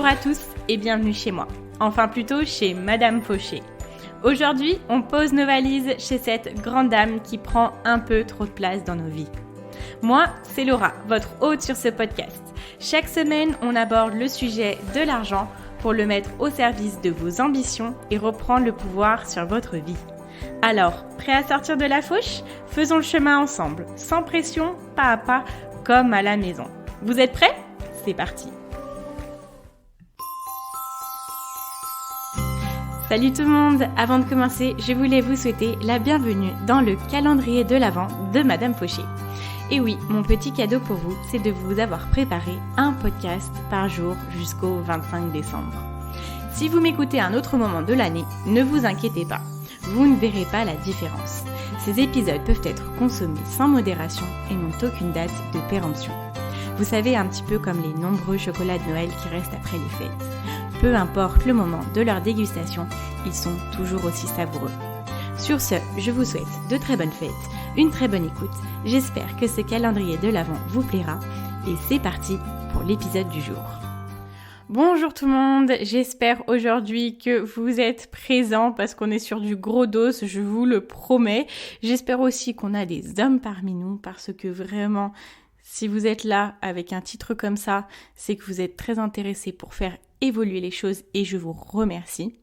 Bonjour à tous et bienvenue chez moi. Enfin plutôt chez Madame Fauché. Aujourd'hui, on pose nos valises chez cette grande dame qui prend un peu trop de place dans nos vies. Moi, c'est Laura, votre hôte sur ce podcast. Chaque semaine, on aborde le sujet de l'argent pour le mettre au service de vos ambitions et reprendre le pouvoir sur votre vie. Alors, prêt à sortir de la fauche ? Faisons le chemin ensemble, sans pression, pas à pas, comme à la maison. Vous êtes prêts ? C'est parti. Salut tout le monde! Avant de commencer, je voulais vous souhaiter la bienvenue dans le calendrier de l'Avent de Madame Fauché. Et oui, mon petit cadeau pour vous, c'est de vous avoir préparé un podcast par jour jusqu'au 25 décembre. Si vous m'écoutez à un autre moment de l'année, ne vous inquiétez pas, vous ne verrez pas la différence. Ces épisodes peuvent être consommés sans modération et n'ont aucune date de péremption. Vous savez, un petit peu comme les nombreux chocolats de Noël qui restent après les fêtes. Peu importe le moment de leur dégustation, ils sont toujours aussi savoureux. Sur ce, je vous souhaite de très bonnes fêtes, une très bonne écoute. J'espère que ce calendrier de l'Avent vous plaira. Et c'est parti pour l'épisode du jour. Bonjour tout le monde, j'espère aujourd'hui que vous êtes présents parce qu'on est sur du gros dos, je vous le promets. J'espère aussi qu'on a des hommes parmi nous parce que vraiment, si vous êtes là avec un titre comme ça, c'est que vous êtes très intéressés pour faire évoluer les choses et je vous remercie.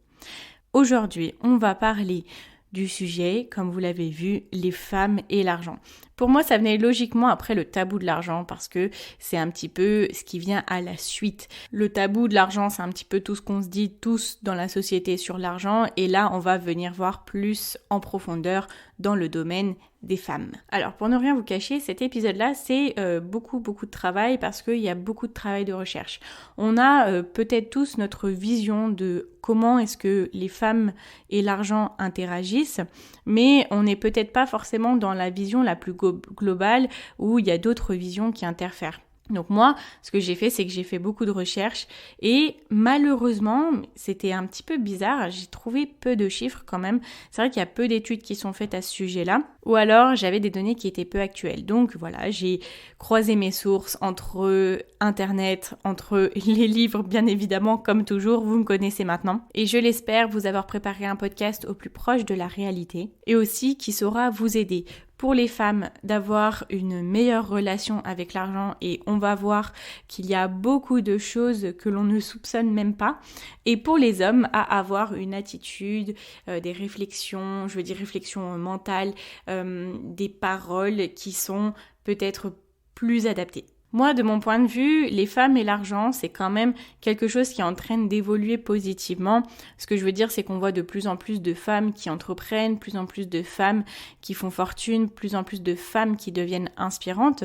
Aujourd'hui, on va parler du sujet, comme vous l'avez vu, les femmes et l'argent. Pour moi, ça venait logiquement après le tabou de l'argent parce que c'est un petit peu ce qui vient à la suite. Le tabou de l'argent, c'est un petit peu tout ce qu'on se dit tous dans la société sur l'argent et là, on va venir voir plus en profondeur dans le domaine des femmes. Alors, pour ne rien vous cacher, cet épisode-là, c'est beaucoup de travail parce qu'il y a beaucoup de travail de recherche. On a peut-être tous notre vision de comment est-ce que les femmes et l'argent interagissent, mais on n'est peut-être pas forcément dans la vision la plus globale où il y a d'autres visions qui interfèrent. Donc moi, ce que j'ai fait, c'est que j'ai fait beaucoup de recherches et malheureusement, c'était un petit peu bizarre, j'ai trouvé peu de chiffres quand même. C'est vrai qu'il y a peu d'études qui sont faites à ce sujet-là ou alors j'avais des données qui étaient peu actuelles. Donc voilà, j'ai croisé mes sources entre Internet, entre les livres bien évidemment, comme toujours, vous me connaissez maintenant. Et je l'espère vous avoir préparé un podcast au plus proche de la réalité et aussi qui saura vous aider pour les femmes d'avoir une meilleure relation avec l'argent et on va voir qu'il y a beaucoup de choses que l'on ne soupçonne même pas. Et pour les hommes, à avoir une attitude, des réflexions, je veux dire réflexions mentales, des paroles qui sont peut-être plus adaptées. Moi, de mon point de vue, les femmes et l'argent, c'est quand même quelque chose qui est en train d'évoluer positivement. Ce que je veux dire, c'est qu'on voit de plus en plus de femmes qui entreprennent, plus en plus de femmes qui font fortune, plus en plus de femmes qui deviennent inspirantes.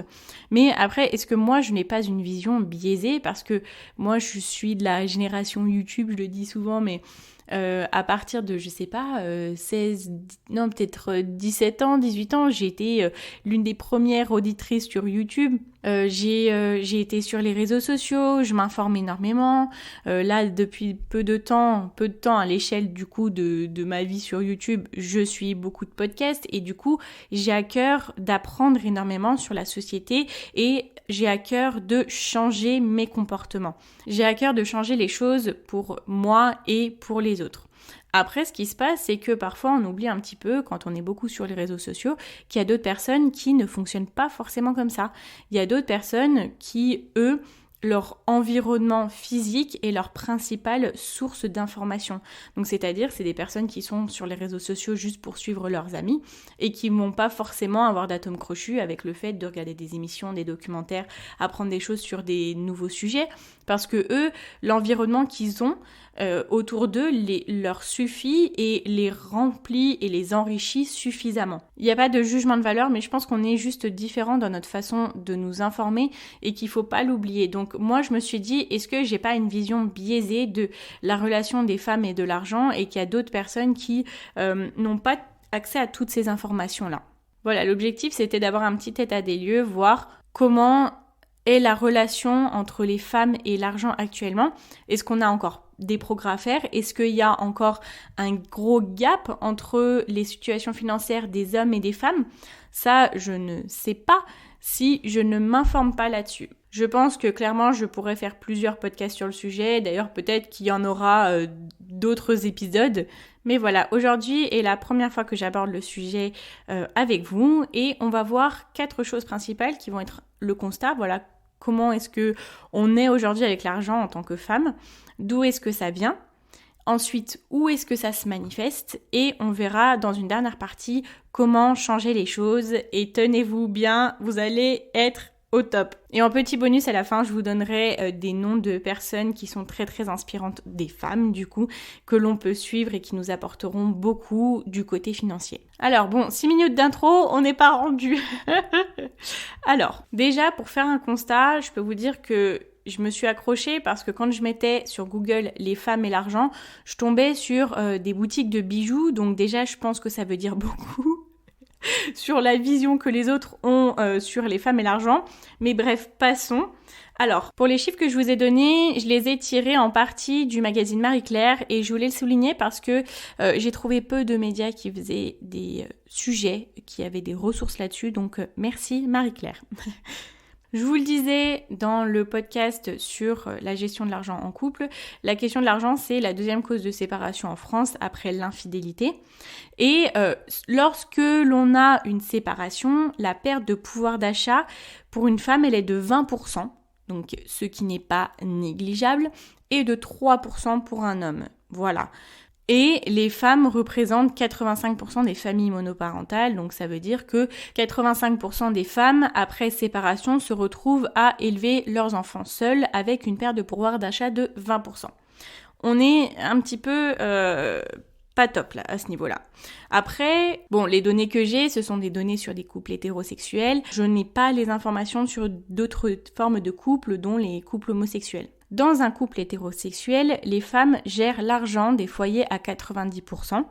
Mais après, est-ce que moi, je n'ai pas une vision biaisée ? Parce que moi, je suis de la génération YouTube, je le dis souvent, mais à partir de, je sais pas, 17 ans, 18 ans, j'ai été l'une des premières auditrices sur YouTube. J'ai été sur les réseaux sociaux, je m'informe énormément. Là, depuis peu de temps à l'échelle du coup de ma vie sur YouTube, je suis beaucoup de podcasts et du coup, j'ai à cœur d'apprendre énormément sur la société et j'ai à cœur de changer mes comportements. J'ai à cœur de changer les choses pour moi et pour les autres. Après, ce qui se passe, c'est que parfois on oublie un petit peu, quand on est beaucoup sur les réseaux sociaux, qu'il y a d'autres personnes qui ne fonctionnent pas forcément comme ça. Il y a d'autres personnes qui, eux, leur environnement physique est leur principale source d'information. Donc c'est-à-dire, c'est des personnes qui sont sur les réseaux sociaux juste pour suivre leurs amis et qui ne vont pas forcément avoir d'atome crochu avec le fait de regarder des émissions, des documentaires, apprendre des choses sur des nouveaux sujets parce que eux, l'environnement qu'ils ont autour d'eux leur suffit et les remplit et les enrichit suffisamment. Il n'y a pas de jugement de valeur, mais je pense qu'on est juste différent dans notre façon de nous informer et qu'il ne faut pas l'oublier. Donc moi, je me suis dit, est-ce que j'ai pas une vision biaisée de la relation des femmes et de l'argent et qu'il y a d'autres personnes qui n'ont pas accès à toutes ces informations-là. Voilà, l'objectif, c'était d'avoir un petit état des lieux, voir comment est la relation entre les femmes et l'argent actuellement. Est-ce qu'on a encore des progrès à faire? Est-ce qu'il y a encore un gros gap entre les situations financières des hommes et des femmes? Ça, je ne sais pas si je ne m'informe pas là-dessus. Je pense que clairement, je pourrais faire plusieurs podcasts sur le sujet. D'ailleurs, peut-être qu'il y en aura d'autres épisodes. Mais voilà, aujourd'hui est la première fois que j'aborde le sujet avec vous. Et on va voir 4 choses principales qui vont être le constat. Voilà, comment est-ce que on est aujourd'hui avec l'argent en tant que femme? D'où est-ce que ça vient? Ensuite, où est-ce que ça se manifeste? Et on verra dans une dernière partie comment changer les choses. Et tenez-vous bien, vous allez être au top. Et en petit bonus à la fin, je vous donnerai des noms de personnes qui sont très très inspirantes, des femmes du coup, que l'on peut suivre et qui nous apporteront beaucoup du côté financier. Alors bon, 6 minutes d'intro, on n'est pas rendu. Alors, déjà pour faire un constat, je peux vous dire que je me suis accrochée parce que quand je mettais sur Google les femmes et l'argent, je tombais sur des boutiques de bijoux, donc déjà je pense que ça veut dire beaucoup sur la vision que les autres ont sur les femmes et l'argent. Mais bref, passons. Alors, pour les chiffres que je vous ai donnés, je les ai tirés en partie du magazine Marie-Claire et je voulais le souligner parce que j'ai trouvé peu de médias qui faisaient des sujets, qui avaient des ressources là-dessus, donc merci Marie-Claire. Je vous le disais dans le podcast sur la gestion de l'argent en couple, la question de l'argent, c'est la deuxième cause de séparation en France après l'infidélité. Et lorsque l'on a une séparation, la perte de pouvoir d'achat pour une femme, elle est de 20%, donc ce qui n'est pas négligeable, et de 3% pour un homme. Voilà. Et les femmes représentent 85% des familles monoparentales, donc ça veut dire que 85% des femmes, après séparation, se retrouvent à élever leurs enfants seules avec une perte de pouvoir d'achat de 20%. On est un petit peu pas top là, à ce niveau-là. Après, bon, les données que j'ai, ce sont des données sur des couples hétérosexuels. Je n'ai pas les informations sur d'autres formes de couples, dont les couples homosexuels. Dans un couple hétérosexuel, les femmes gèrent l'argent des foyers à 90%.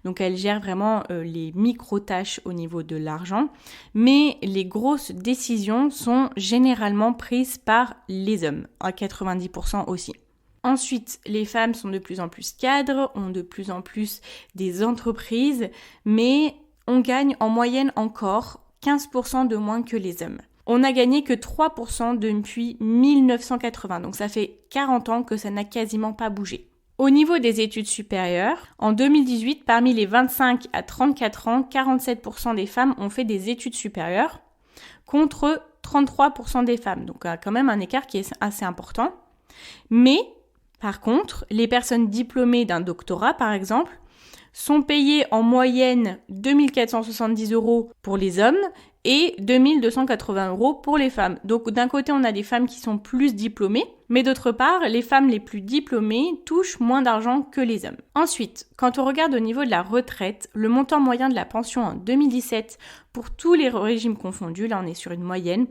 Donc elles gèrent vraiment les micro-tâches au niveau de l'argent. Mais les grosses décisions sont généralement prises par les hommes, à 90% aussi. Ensuite, les femmes sont de plus en plus cadres, ont de plus en plus des entreprises, mais on gagne en moyenne encore 15% de moins que les hommes. On n'a gagné que 3% depuis 1980, donc ça fait 40 ans que ça n'a quasiment pas bougé. Au niveau des études supérieures, en 2018, parmi les 25 à 34 ans, 47% des femmes ont fait des études supérieures, contre 33% des femmes, donc quand même un écart qui est assez important. Mais, par contre, les personnes diplômées d'un doctorat, par exemple, sont payées en moyenne 2 470 € pour les hommes et 2 280 € pour les femmes. Donc d'un côté, on a des femmes qui sont plus diplômées, mais d'autre part, les femmes les plus diplômées touchent moins d'argent que les hommes. Ensuite, quand on regarde au niveau de la retraite, le montant moyen de la pension en 2017 pour tous les régimes confondus, là on est sur une moyenne,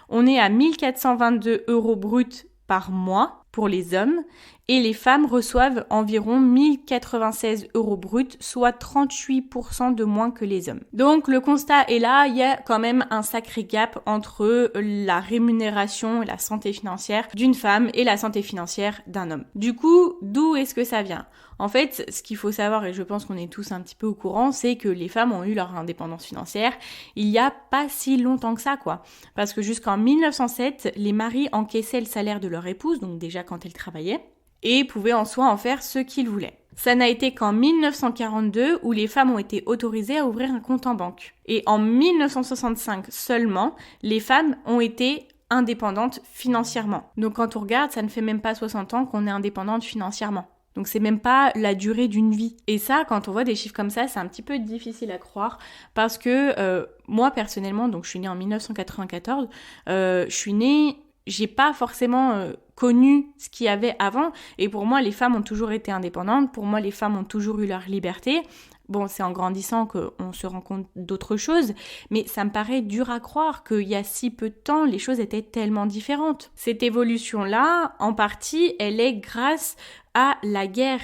on est à 1 422 € bruts par mois pour les hommes et les femmes reçoivent environ 1 096 € bruts, soit 38% de moins que les hommes. Donc le constat est là, il y a quand même un sacré gap entre la rémunération et la santé financière d'une femme et la santé financière d'un homme. Du coup, d'où est-ce que ça vient ? En fait, ce qu'il faut savoir, et je pense qu'on est tous un petit peu au courant, c'est que les femmes ont eu leur indépendance financière il y a pas si longtemps que ça, quoi. Parce que jusqu'en 1907, les maris encaissaient le salaire de leur épouse, donc déjà quand elles travaillaient, et pouvaient en soi en faire ce qu'ils voulaient. Ça n'a été qu'en 1942 où les femmes ont été autorisées à ouvrir un compte en banque. Et en 1965 seulement, les femmes ont été indépendantes financièrement. Donc quand on regarde, ça ne fait même pas 60 ans qu'on est indépendante financièrement. Donc c'est même pas la durée d'une vie. Et ça, quand on voit des chiffres comme ça, c'est un petit peu difficile à croire parce que moi personnellement, donc je suis née en 1994, j'ai pas forcément connu ce qu'il y avait avant. Et pour moi, les femmes ont toujours été indépendantes. Pour moi, les femmes ont toujours eu leur liberté. Bon, c'est en grandissant qu'on se rend compte d'autres choses, mais ça me paraît dur à croire qu'il y a si peu de temps, les choses étaient tellement différentes. Cette évolution-là, en partie, elle est grâce à la guerre.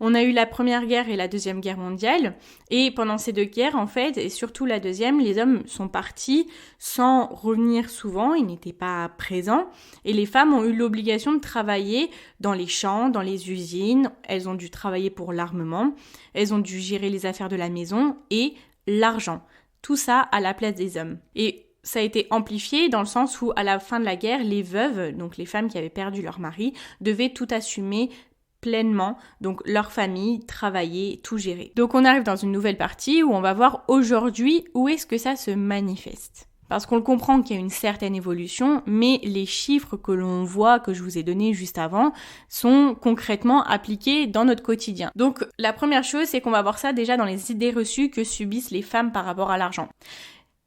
On a eu la Première Guerre et la Deuxième Guerre mondiale, et pendant ces deux guerres, en fait, et surtout la deuxième, les hommes sont partis sans revenir souvent, ils n'étaient pas présents, et les femmes ont eu l'obligation de travailler dans les champs, dans les usines, elles ont dû travailler pour l'armement, elles ont dû gérer les affaires de la maison et l'argent. Tout ça à la place des hommes. Et ça a été amplifié dans le sens où à la fin de la guerre, les veuves, donc les femmes qui avaient perdu leur mari, devaient tout assumer pleinement, donc leur famille, travailler, tout gérer. Donc on arrive dans une nouvelle partie où on va voir aujourd'hui où est-ce que ça se manifeste. Parce qu'on le comprend qu'il y a une certaine évolution, mais les chiffres que l'on voit, que je vous ai donnés juste avant, sont concrètement appliqués dans notre quotidien. Donc la première chose, c'est qu'on va voir ça déjà dans les idées reçues que subissent les femmes par rapport à l'argent.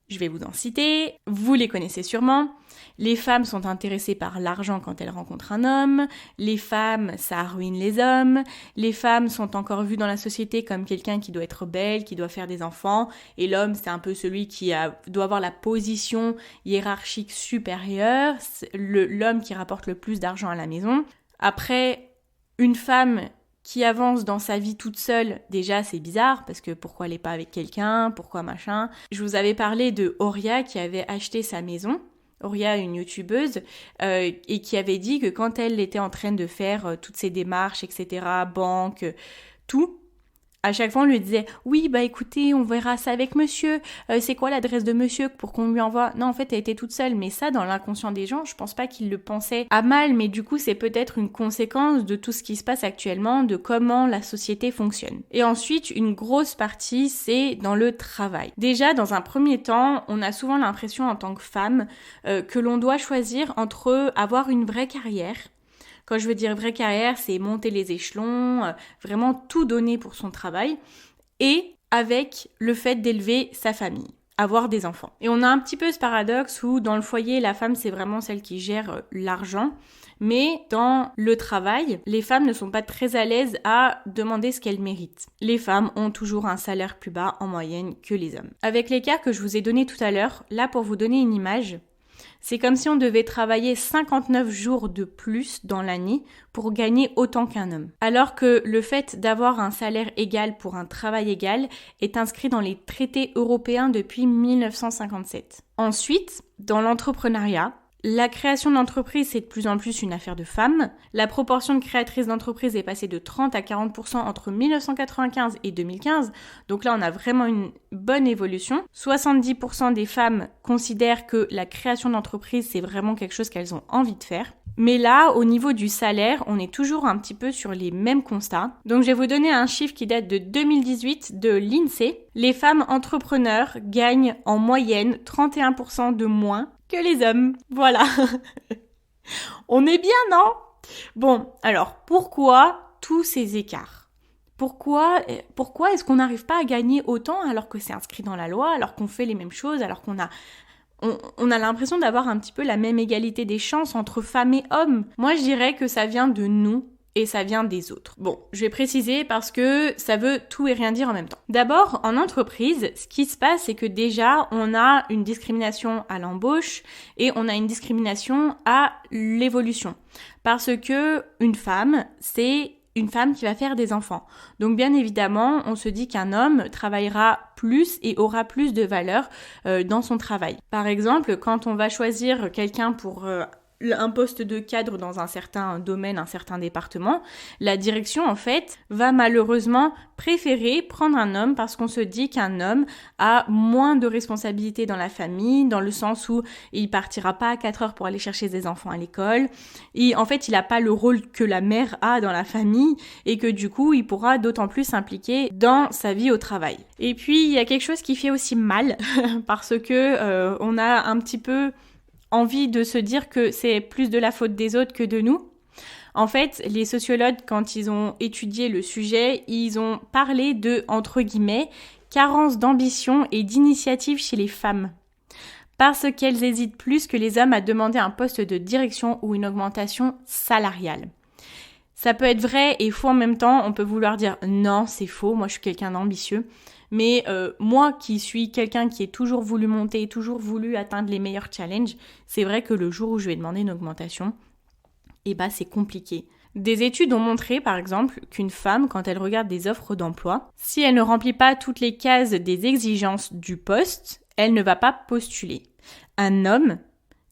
Je vais vous en citer, vous les connaissez sûrement. Les femmes sont intéressées par l'argent quand elles rencontrent un homme. Les femmes, ça ruine les hommes. Les femmes sont encore vues dans la société comme quelqu'un qui doit être belle, qui doit faire des enfants. Et l'homme, c'est un peu celui qui doit avoir la position hiérarchique supérieure. C'est l'homme qui rapporte le plus d'argent à la maison. Après, une femme qui avance dans sa vie toute seule, déjà c'est bizarre, parce que pourquoi elle n'est pas avec quelqu'un, pourquoi machin. Je vous avais parlé de Auria qui avait acheté sa maison, Auria, une youtubeuse, et qui avait dit que quand elle était en train de faire toutes ses démarches, etc., banque, tout, à chaque fois on lui disait « Oui, bah écoutez, on verra ça avec monsieur, c'est quoi l'adresse de monsieur pour qu'on lui envoie ?» Non, en fait, elle était toute seule, mais ça, dans l'inconscient des gens, je pense pas qu'ils le pensaient à mal, mais du coup, c'est peut-être une conséquence de tout ce qui se passe actuellement, de comment la société fonctionne. Et ensuite, une grosse partie, c'est dans le travail. Déjà, dans un premier temps, on a souvent l'impression en tant que femme que l'on doit choisir entre avoir une vraie carrière. Quand je veux dire vraie carrière, c'est monter les échelons, vraiment tout donner pour son travail, et avec le fait d'élever sa famille, avoir des enfants. Et on a un petit peu ce paradoxe où dans le foyer, la femme, c'est vraiment celle qui gère l'argent, mais dans le travail, les femmes ne sont pas très à l'aise à demander ce qu'elles méritent. Les femmes ont toujours un salaire plus bas en moyenne que les hommes. Avec l'écart que je vous ai donné tout à l'heure, là pour vous donner une image, c'est comme si on devait travailler 59 jours de plus dans l'année pour gagner autant qu'un homme. Alors que le fait d'avoir un salaire égal pour un travail égal est inscrit dans les traités européens depuis 1957. Ensuite, dans l'entrepreneuriat, la création d'entreprises, c'est de plus en plus une affaire de femmes. La proportion de créatrices d'entreprises est passée de 30 à 40% entre 1995 et 2015. Donc là, on a vraiment une bonne évolution. 70% des femmes considèrent que la création d'entreprise, c'est vraiment quelque chose qu'elles ont envie de faire. Mais là, au niveau du salaire, on est toujours un petit peu sur les mêmes constats. Donc je vais vous donner un chiffre qui date de 2018 de l'INSEE. Les femmes entrepreneurs gagnent en moyenne 31% de moins que les hommes. Voilà. On est bien, non? Bon, alors, pourquoi tous ces écarts? Pourquoi est-ce qu'on n'arrive pas à gagner autant alors que c'est inscrit dans la loi, alors qu'on fait les mêmes choses, alors qu'on a l'impression d'avoir un petit peu la même égalité des chances entre femmes et hommes? Moi, je dirais que ça vient de nous et ça vient des autres. Bon, je vais préciser parce que ça veut tout et rien dire en même temps. D'abord, en entreprise, ce qui se passe, c'est que déjà, on a une discrimination à l'embauche et on a une discrimination à l'évolution. Parce que une femme, c'est une femme qui va faire des enfants. Donc bien évidemment, on se dit qu'un homme travaillera plus et aura plus de valeur dans son travail. Par exemple, quand on va choisir quelqu'un pour un poste de cadre dans un certain domaine, un certain département, la direction en fait va malheureusement préférer prendre un homme parce qu'on se dit qu'un homme a moins de responsabilités dans la famille, dans le sens où il partira pas à 4 heures pour aller chercher ses enfants à l'école, et en fait il n'a pas le rôle que la mère a dans la famille et que du coup il pourra d'autant plus s'impliquer dans sa vie au travail. Et puis il y a quelque chose qui fait aussi mal parce que on a un petit peu envie de se dire que c'est plus de la faute des autres que de nous. En fait, les sociologues, quand ils ont étudié le sujet, ils ont parlé de, entre guillemets, carence d'ambition et d'initiative chez les femmes. Parce qu'elles hésitent plus que les hommes à demander un poste de direction ou une augmentation salariale. Ça peut être vrai et faux en même temps, on peut vouloir dire non, c'est faux, moi je suis quelqu'un d'ambitieux. Mais moi qui suis quelqu'un qui a toujours voulu monter, toujours voulu atteindre les meilleurs challenges, c'est vrai que le jour où je vais demander une augmentation, c'est compliqué. Des études ont montré par exemple qu'une femme, quand elle regarde des offres d'emploi, si elle ne remplit pas toutes les cases des exigences du poste, elle ne va pas postuler. Un homme,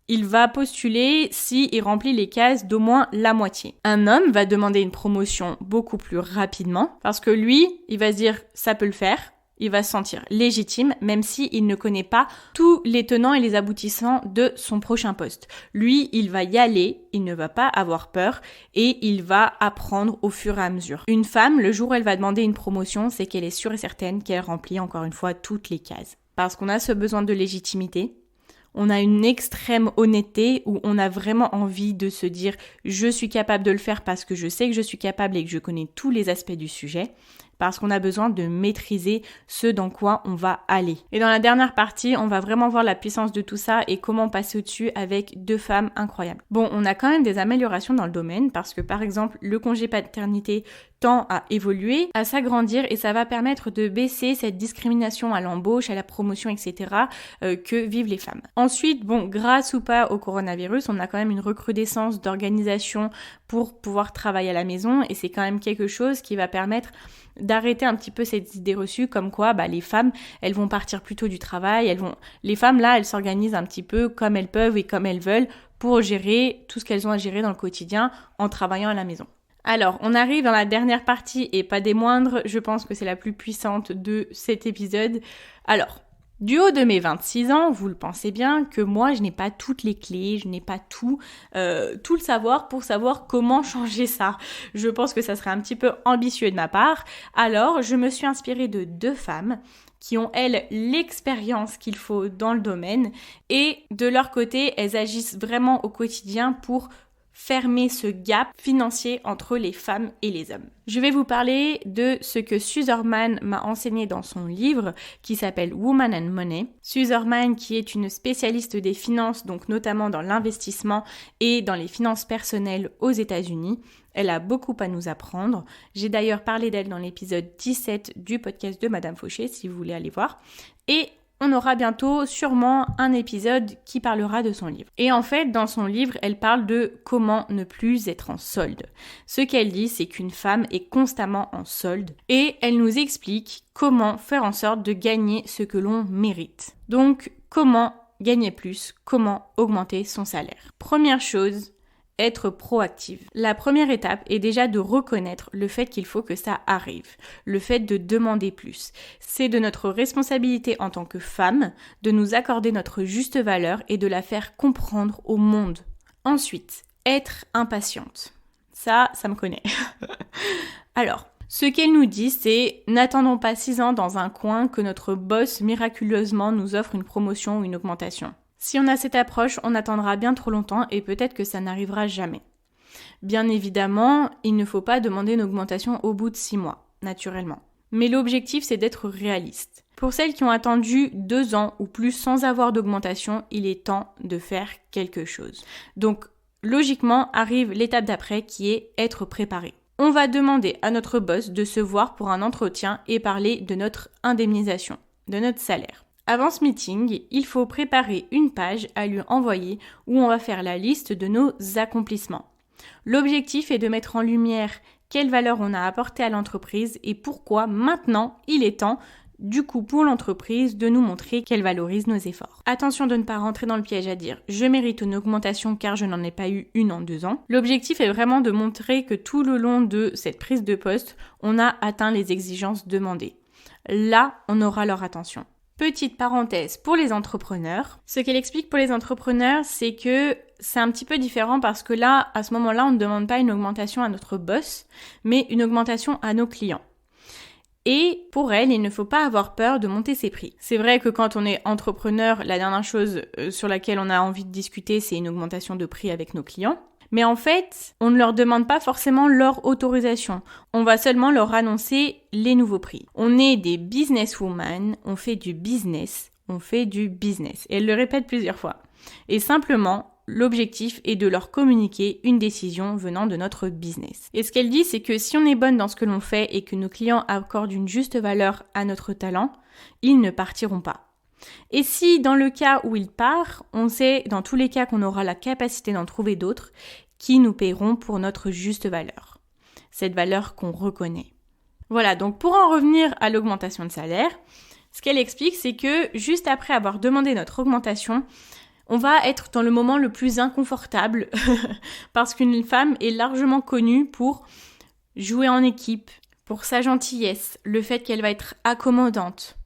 il va postuler s'il remplit les cases d'au moins la moitié. Un homme va demander une promotion beaucoup plus rapidement parce que lui, il va se dire ça peut le faire. il va se sentir légitime, même s'il ne connaît pas tous les tenants et les aboutissants de son prochain poste. Lui, il va y aller, il ne va pas avoir peur et il va apprendre au fur et à mesure. Une femme, le jour où elle va demander une promotion, c'est qu'elle est sûre et certaine qu'elle remplit encore une fois toutes les cases. Parce qu'on a ce besoin de légitimité, on a une extrême honnêteté où on a vraiment envie de se dire « je suis capable de le faire parce que je sais que je suis capable et que je connais tous les aspects du sujet ». Parce qu'on a besoin de maîtriser ce dans quoi on va aller. Et dans la dernière partie, on va vraiment voir la puissance de tout ça et comment passer au-dessus avec 2 femmes incroyables. Bon, on a quand même des améliorations dans le domaine parce que par exemple, le congé paternité tend à évoluer, à s'agrandir et ça va permettre de baisser cette discrimination à l'embauche, à la promotion, etc. Que vivent les femmes. Ensuite, bon, grâce ou pas au coronavirus, on a quand même une recrudescence d'organisation pour pouvoir travailler à la maison et c'est quand même quelque chose qui va permettre d'arrêter un petit peu cette idée reçue comme quoi les femmes, elles vont partir plus tôt du travail, les femmes là, elles s'organisent un petit peu comme elles peuvent et comme elles veulent pour gérer tout ce qu'elles ont à gérer dans le quotidien en travaillant à la maison. Alors, on arrive dans la dernière partie et pas des moindres, je pense que c'est la plus puissante de cet épisode. Alors, du haut de mes 26 ans, vous le pensez bien, que moi je n'ai pas toutes les clés, je n'ai pas tout le savoir pour savoir comment changer ça. Je pense que ça serait un petit peu ambitieux de ma part. Alors, je me suis inspirée de 2 femmes qui ont, elles, l'expérience qu'il faut dans le domaine et de leur côté, elles agissent vraiment au quotidien pour fermer ce gap financier entre les femmes et les hommes. Je vais vous parler de ce que Suze Orman m'a enseigné dans son livre qui s'appelle Woman and Money. Suze Orman qui est une spécialiste des finances, donc notamment dans l'investissement et dans les finances personnelles aux États-Unis. Elle a beaucoup à nous apprendre. J'ai d'ailleurs parlé d'elle dans l'épisode 17 du podcast de Madame Fauché, si vous voulez aller voir. Et on aura bientôt sûrement un épisode qui parlera de son livre. Et en fait, dans son livre, elle parle de comment ne plus être en solde. Ce qu'elle dit, c'est qu'une femme est constamment en solde et elle nous explique comment faire en sorte de gagner ce que l'on mérite. Donc, comment gagner plus, comment augmenter son salaire. Première chose, être proactive. La première étape est déjà de reconnaître le fait qu'il faut que ça arrive, le fait de demander plus. C'est de notre responsabilité en tant que femme de nous accorder notre juste valeur et de la faire comprendre au monde. Ensuite, être impatiente. Ça me connaît. Alors, ce qu'elle nous dit, c'est « N'attendons pas 6 ans dans un coin que notre boss miraculeusement nous offre une promotion ou une augmentation. » Si on a cette approche, on attendra bien trop longtemps et peut-être que ça n'arrivera jamais. Bien évidemment, il ne faut pas demander une augmentation au bout de 6 mois, naturellement. Mais l'objectif, c'est d'être réaliste. Pour celles qui ont attendu 2 ans ou plus sans avoir d'augmentation, il est temps de faire quelque chose. Donc, logiquement, arrive l'étape d'après qui est être préparé. On va demander à notre boss de se voir pour un entretien et parler de notre indemnisation, de notre salaire. Avant ce meeting, il faut préparer une page à lui envoyer où on va faire la liste de nos accomplissements. L'objectif est de mettre en lumière quelle valeur on a apportée à l'entreprise et pourquoi maintenant il est temps, du coup pour l'entreprise, de nous montrer qu'elle valorise nos efforts. Attention de ne pas rentrer dans le piège à dire « je mérite une augmentation car je n'en ai pas eu une en 2 ans ». L'objectif est vraiment de montrer que tout le long de cette prise de poste, on a atteint les exigences demandées. Là, on aura leur attention. Petite parenthèse pour les entrepreneurs. Ce qu'elle explique pour les entrepreneurs, c'est que c'est un petit peu différent parce que là, à ce moment-là, on ne demande pas une augmentation à notre boss, mais une augmentation à nos clients. Et pour elle, il ne faut pas avoir peur de monter ses prix. C'est vrai que quand on est entrepreneur, la dernière chose sur laquelle on a envie de discuter, c'est une augmentation de prix avec nos clients. Mais en fait, on ne leur demande pas forcément leur autorisation. On va seulement leur annoncer les nouveaux prix. On est des businesswomen, on fait du business, on fait du business. Et elle le répète plusieurs fois. Et simplement, l'objectif est de leur communiquer une décision venant de notre business. Et ce qu'elle dit, c'est que si on est bonne dans ce que l'on fait et que nos clients accordent une juste valeur à notre talent, ils ne partiront pas. Et si dans le cas où il part, on sait dans tous les cas qu'on aura la capacité d'en trouver d'autres qui nous paieront pour notre juste valeur. Cette valeur qu'on reconnaît. Voilà, donc pour en revenir à l'augmentation de salaire, ce qu'elle explique, c'est que juste après avoir demandé notre augmentation, on va être dans le moment le plus inconfortable parce qu'une femme est largement connue pour jouer en équipe, pour sa gentillesse, le fait qu'elle va être accommodante.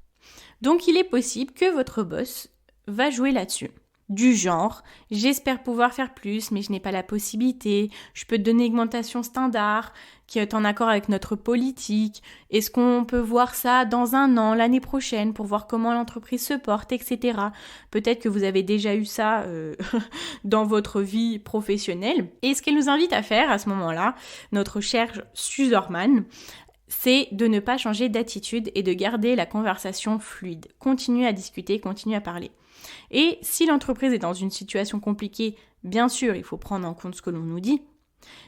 Donc il est possible que votre boss va jouer là-dessus. Du genre, j'espère pouvoir faire plus, mais je n'ai pas la possibilité, je peux te donner une augmentation standard qui est en accord avec notre politique, est-ce qu'on peut voir ça dans 1 an, l'année prochaine, pour voir comment l'entreprise se porte, etc. Peut-être que vous avez déjà eu ça dans votre vie professionnelle. Et ce qu'elle nous invite à faire à ce moment-là, notre chère Suzerman, c'est de ne pas changer d'attitude et de garder la conversation fluide. Continuez à discuter, continuez à parler. Et si l'entreprise est dans une situation compliquée, bien sûr, il faut prendre en compte ce que l'on nous dit.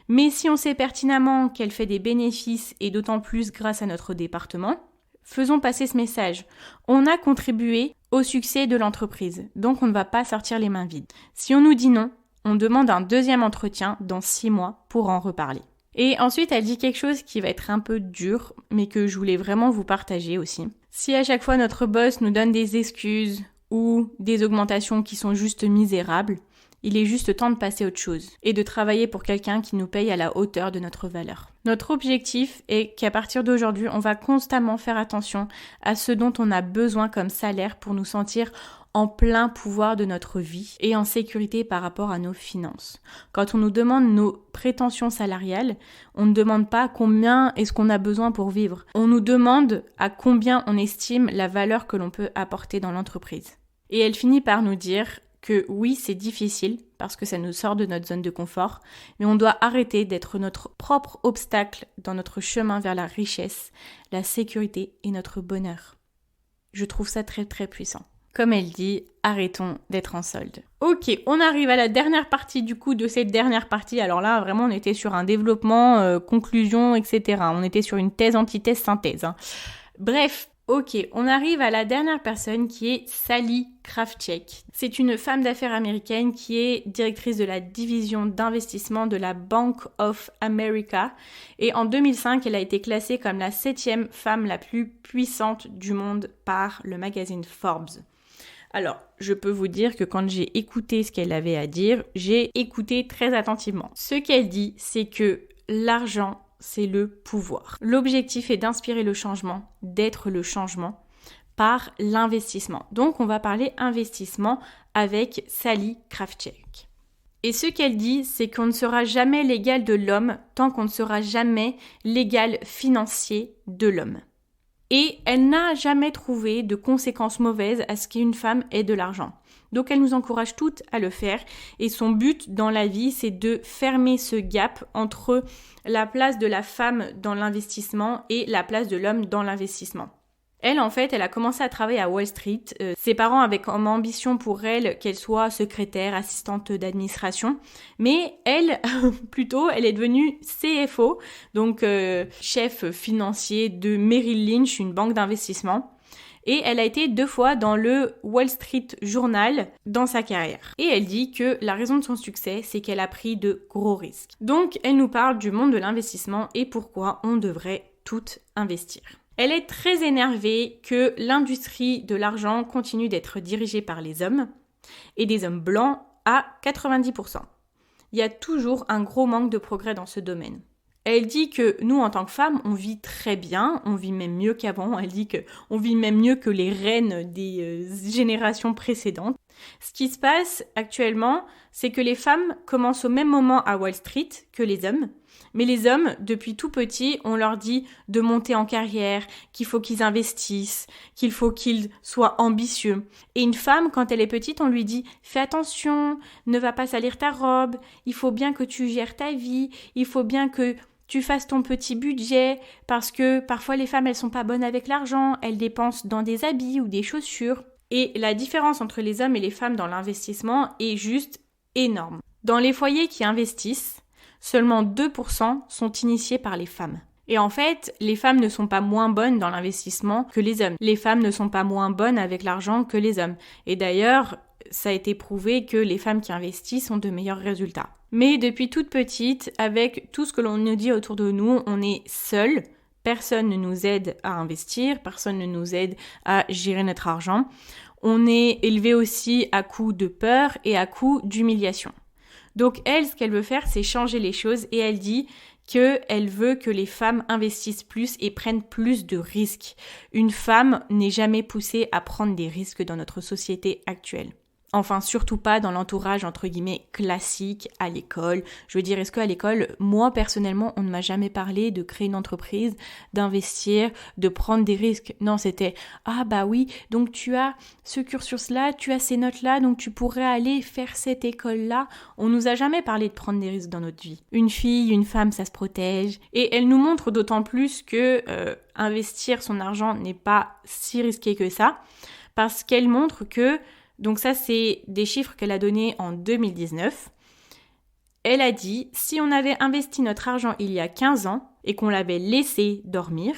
Mais si on sait pertinemment qu'elle fait des bénéfices, et d'autant plus grâce à notre département, faisons passer ce message. On a contribué au succès de l'entreprise, donc on ne va pas sortir les mains vides. Si on nous dit non, on demande un 2e entretien dans 6 mois pour en reparler. Et ensuite, elle dit quelque chose qui va être un peu dur, mais que je voulais vraiment vous partager aussi. Si à chaque fois notre boss nous donne des excuses ou des augmentations qui sont juste misérables, il est juste temps de passer à autre chose et de travailler pour quelqu'un qui nous paye à la hauteur de notre valeur. Notre objectif est qu'à partir d'aujourd'hui, on va constamment faire attention à ce dont on a besoin comme salaire pour nous sentir en plein pouvoir de notre vie et en sécurité par rapport à nos finances. Quand on nous demande nos prétentions salariales, on ne demande pas combien est-ce qu'on a besoin pour vivre. On nous demande à combien on estime la valeur que l'on peut apporter dans l'entreprise. Et elle finit par nous dire que oui, c'est difficile parce que ça nous sort de notre zone de confort, mais on doit arrêter d'être notre propre obstacle dans notre chemin vers la richesse, la sécurité et notre bonheur. Je trouve ça très très puissant. Comme elle dit, arrêtons d'être en solde. Ok, on arrive à la dernière partie du coup de cette dernière partie. Alors là, vraiment, on était sur un développement, conclusion, etc. On était sur une thèse, antithèse, synthèse. Bref, ok, on arrive à la dernière personne qui est Sally Kravchuk. C'est une femme d'affaires américaine qui est directrice de la division d'investissement de la Bank of America. Et en 2005, elle a été classée comme la 7e femme la plus puissante du monde par le magazine Forbes. Alors, je peux vous dire que quand j'ai écouté ce qu'elle avait à dire, j'ai écouté très attentivement. Ce qu'elle dit, c'est que l'argent, c'est le pouvoir. L'objectif est d'inspirer le changement, d'être le changement par l'investissement. Donc, on va parler investissement avec Sally Kravchuk. Et ce qu'elle dit, c'est qu'on ne sera jamais l'égal de l'homme tant qu'on ne sera jamais l'égal financier de l'homme. Et elle n'a jamais trouvé de conséquences mauvaises à ce qu'une femme ait de l'argent. Donc elle nous encourage toutes à le faire et son but dans la vie, c'est de fermer ce gap entre la place de la femme dans l'investissement et la place de l'homme dans l'investissement. Elle, en fait, elle a commencé à travailler à Wall Street. Ses parents avaient comme ambition pour elle qu'elle soit secrétaire, assistante d'administration. Mais elle, plutôt, elle est devenue CFO, donc chef financier de Merrill Lynch, une banque d'investissement. Et elle a été 2 fois dans le Wall Street Journal dans sa carrière. Et elle dit que la raison de son succès, c'est qu'elle a pris de gros risques. Donc, elle nous parle du monde de l'investissement et pourquoi on devrait toutes investir. Elle est très énervée que l'industrie de l'argent continue d'être dirigée par les hommes et des hommes blancs à 90%. Il y a toujours un gros manque de progrès dans ce domaine. Elle dit que nous, en tant que femmes, on vit très bien, on vit même mieux qu'avant. Elle dit qu'on vit même mieux que les reines des générations précédentes. Ce qui se passe actuellement, c'est que les femmes commencent au même moment à Wall Street que les hommes. Mais les hommes, depuis tout petit, on leur dit de monter en carrière, qu'il faut qu'ils investissent, qu'il faut qu'ils soient ambitieux. Et une femme, quand elle est petite, on lui dit « Fais attention, ne va pas salir ta robe, il faut bien que tu gères ta vie, il faut bien que tu fasses ton petit budget, parce que parfois les femmes, elles sont pas bonnes avec l'argent, elles dépensent dans des habits ou des chaussures. » Et la différence entre les hommes et les femmes dans l'investissement est juste énorme. Dans les foyers qui investissent, seulement 2% sont initiés par les femmes. Et en fait, les femmes ne sont pas moins bonnes dans l'investissement que les hommes. Les femmes ne sont pas moins bonnes avec l'argent que les hommes. Et d'ailleurs, ça a été prouvé que les femmes qui investissent ont de meilleurs résultats. Mais depuis toute petite, avec tout ce que l'on nous dit autour de nous, on est seul. Personne ne nous aide à investir, personne ne nous aide à gérer notre argent. On est élevé aussi à coup de peur et à coup d'humiliation. Donc elle, ce qu'elle veut faire, c'est changer les choses et elle dit qu'elle veut que les femmes investissent plus et prennent plus de risques. Une femme n'est jamais poussée à prendre des risques dans notre société actuelle. Enfin, surtout pas dans l'entourage, entre guillemets, classique à l'école. Je veux dire, est-ce qu'à l'école, moi, personnellement, on ne m'a jamais parlé de créer une entreprise, d'investir, de prendre des risques. Non, c'était, ah bah oui, donc tu as ce cursus-là, tu as ces notes-là, donc tu pourrais aller faire cette école-là. On nous a jamais parlé de prendre des risques dans notre vie. Une fille, une femme, ça se protège. Et elle nous montre d'autant plus que investir son argent n'est pas si risqué que ça, parce qu'elle montre que donc ça, c'est des chiffres qu'elle a donnés en 2019. Elle a dit, si on avait investi notre argent il y a 15 ans et qu'on l'avait laissé dormir,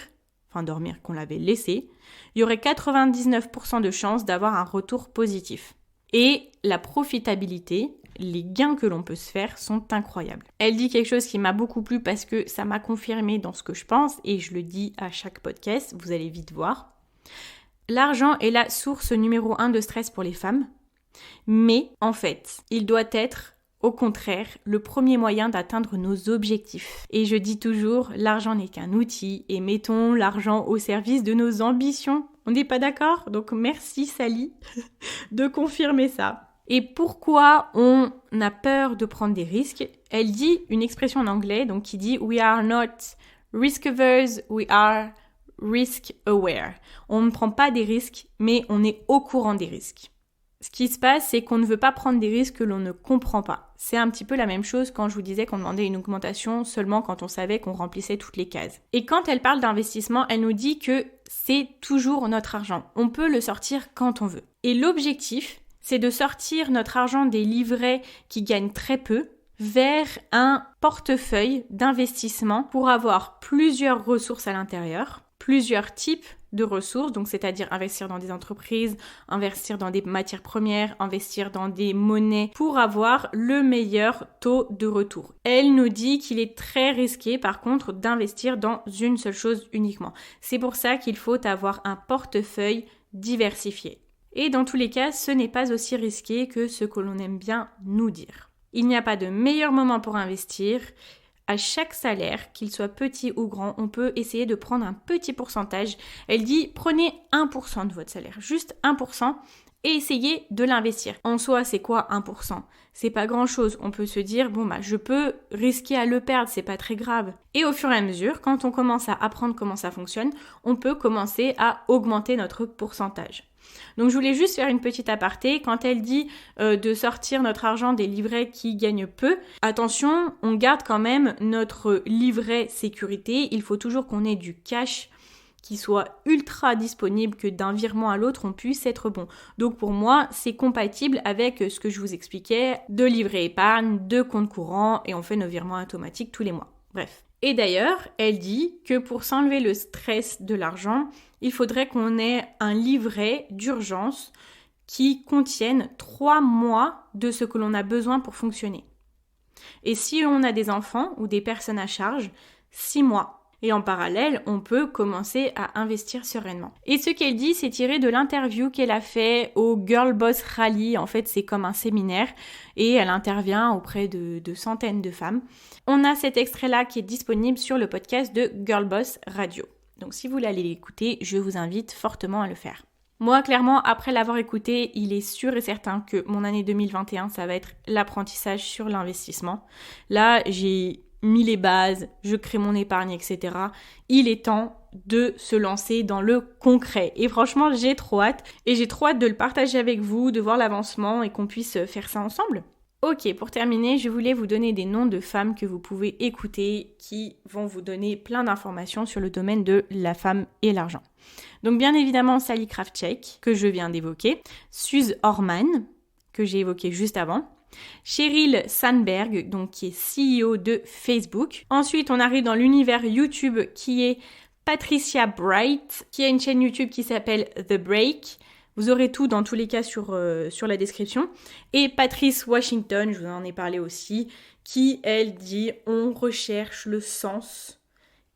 qu'on l'avait laissé, il y aurait 99% de chances d'avoir un retour positif. Et la profitabilité, les gains que l'on peut se faire sont incroyables. Elle dit quelque chose qui m'a beaucoup plu parce que ça m'a confirmé dans ce que je pense et je le dis à chaque podcast, vous allez vite voir. L'argent est la source numéro 1 de stress pour les femmes, mais en fait, il doit être, au contraire, le premier moyen d'atteindre nos objectifs. Et je dis toujours, l'argent n'est qu'un outil et mettons l'argent au service de nos ambitions. On n'est pas d'accord? Donc merci Sally de confirmer ça. Et pourquoi on a peur de prendre des risques? Elle dit une expression en anglais donc qui dit « We are not risk-averse, we are risk aware ». On ne prend pas des risques, mais on est au courant des risques. Ce qui se passe, c'est qu'on ne veut pas prendre des risques que l'on ne comprend pas. C'est un petit peu la même chose quand je vous disais qu'on demandait une augmentation seulement quand on savait qu'on remplissait toutes les cases. Et quand elle parle d'investissement, elle nous dit que c'est toujours notre argent. On peut le sortir quand on veut. Et l'objectif, c'est de sortir notre argent des livrets qui gagnent très peu vers un portefeuille d'investissement pour avoir plusieurs ressources à l'intérieur, plusieurs types de ressources, donc c'est-à-dire investir dans des entreprises, investir dans des matières premières, investir dans des monnaies pour avoir le meilleur taux de retour. Elle nous dit qu'il est très risqué par contre d'investir dans une seule chose uniquement. C'est pour ça qu'il faut avoir un portefeuille diversifié. Et dans tous les cas, ce n'est pas aussi risqué que ce que l'on aime bien nous dire. Il n'y a pas de meilleur moment pour investir. À chaque salaire, qu'il soit petit ou grand, on peut essayer de prendre un petit pourcentage. Elle dit, prenez 1% de votre salaire, juste 1%, et essayez de l'investir. En soi, c'est quoi 1%? C'est pas grand-chose. On peut se dire, je peux risquer à le perdre, c'est pas très grave. Et au fur et à mesure, quand on commence à apprendre comment ça fonctionne, on peut commencer à augmenter notre pourcentage. Donc je voulais juste faire une petite aparté. Quand elle dit de sortir notre argent des livrets qui gagnent peu, attention, on garde quand même notre livret sécurité. Il faut toujours qu'on ait du cash qui soit ultra disponible, que d'un virement à l'autre, on puisse être bon. Donc pour moi, c'est compatible avec ce que je vous expliquais, de livret épargne, de compte courant, et on fait nos virements automatiques tous les mois. Bref. Et d'ailleurs, elle dit que pour s'enlever le stress de l'argent, il faudrait qu'on ait un livret d'urgence qui contienne 3 mois de ce que l'on a besoin pour fonctionner. Et si on a des enfants ou des personnes à charge, 6 mois. Et en parallèle, on peut commencer à investir sereinement. Et ce qu'elle dit, c'est tiré de l'interview qu'elle a fait au Girl Boss Rally. En fait, c'est comme un séminaire et elle intervient auprès de centaines de femmes. On a cet extrait-là qui est disponible sur le podcast de Girl Boss Radio. Donc si vous voulez aller l'écouter, je vous invite fortement à le faire. Moi, clairement, après l'avoir écouté, il est sûr et certain que mon année 2021, ça va être l'apprentissage sur l'investissement. Là, j'ai mis les bases, je crée mon épargne, etc. Il est temps de se lancer dans le concret. Et franchement, j'ai trop hâte. Et j'ai trop hâte de le partager avec vous, de voir l'avancement et qu'on puisse faire ça ensemble. Ok, pour terminer, je voulais vous donner des noms de femmes que vous pouvez écouter qui vont vous donner plein d'informations sur le domaine de la femme et l'argent. Donc bien évidemment, Sally Kravchuk, que je viens d'évoquer, Suze Orman, que j'ai évoqué juste avant, Sheryl Sandberg, donc qui est CEO de Facebook. Ensuite, on arrive dans l'univers YouTube qui est Patricia Bright, qui a une chaîne YouTube qui s'appelle The Break. Vous aurez tout dans tous les cas sur la description. Et Patrice Washington, je vous en ai parlé aussi, qui, elle, dit « On recherche le sens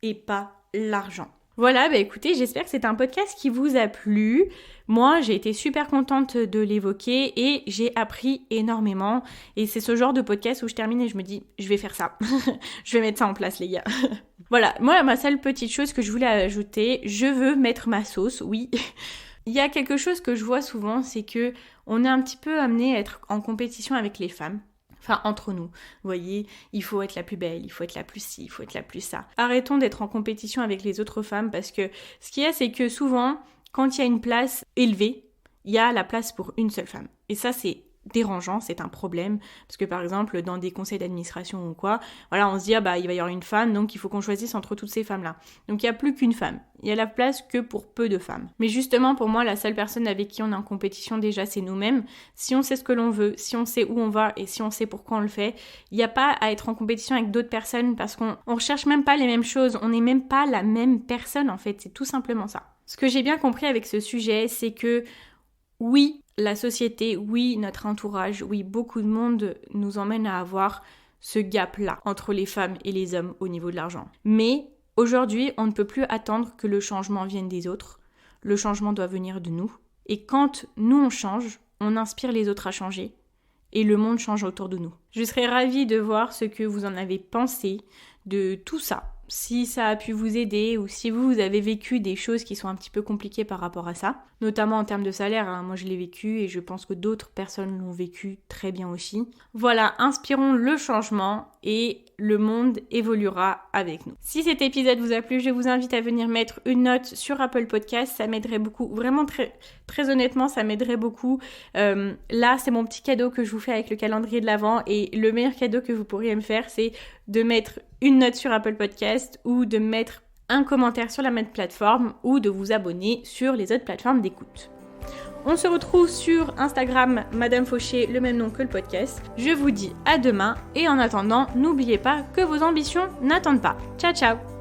et pas l'argent ». Voilà, écoutez, j'espère que c'est un podcast qui vous a plu. Moi, j'ai été super contente de l'évoquer et j'ai appris énormément. Et c'est ce genre de podcast où je termine et je me dis, je vais faire ça. Je vais mettre ça en place, les gars. Voilà, moi, ma seule petite chose que je voulais ajouter, je veux mettre ma sauce, oui. Il y a quelque chose que je vois souvent, c'est que on est un petit peu amené à être en compétition avec les femmes. Enfin, entre nous. Vous voyez, il faut être la plus belle, il faut être la plus ci, il faut être la plus ça. Arrêtons d'être en compétition avec les autres femmes parce que ce qu'il y a, c'est que souvent, quand il y a une place élevée, il y a la place pour une seule femme. Et ça, c'est dérangeant, c'est un problème. Parce que par exemple, dans des conseils d'administration ou quoi, voilà, on se dit, il va y avoir une femme, donc il faut qu'on choisisse entre toutes ces femmes-là. Donc il n'y a plus qu'une femme. Il y a la place que pour peu de femmes. Mais justement, pour moi, la seule personne avec qui on est en compétition déjà, c'est nous-mêmes. Si on sait ce que l'on veut, si on sait où on va et si on sait pourquoi on le fait, il n'y a pas à être en compétition avec d'autres personnes parce qu'on recherche même pas les mêmes choses. On n'est même pas la même personne, en fait. C'est tout simplement ça. Ce que j'ai bien compris avec ce sujet, c'est que oui, la société, oui, notre entourage, oui, beaucoup de monde nous emmène à avoir ce gap-là entre les femmes et les hommes au niveau de l'argent. Mais aujourd'hui, on ne peut plus attendre que le changement vienne des autres. Le changement doit venir de nous. Et quand nous, on change, on inspire les autres à changer. Et le monde change autour de nous. Je serais ravie de voir ce que vous en avez pensé de tout ça. Si ça a pu vous aider ou si vous avez vécu des choses qui sont un petit peu compliquées par rapport à ça, notamment en termes de salaire, hein. Moi je l'ai vécu et je pense que d'autres personnes l'ont vécu très bien aussi. Voilà, inspirons le changement et le monde évoluera avec nous. Si cet épisode vous a plu, je vous invite à venir mettre une note sur Apple Podcast, ça m'aiderait beaucoup, vraiment très honnêtement, ça m'aiderait beaucoup. Là, c'est mon petit cadeau que je vous fais avec le calendrier de l'Avent et le meilleur cadeau que vous pourriez me faire, c'est de mettre une note sur Apple Podcast ou de mettre un commentaire sur la même plateforme ou de vous abonner sur les autres plateformes d'écoute. On se retrouve sur Instagram, Madame Fauché, le même nom que le podcast. Je vous dis à demain et en attendant, n'oubliez pas que vos ambitions n'attendent pas. Ciao ciao!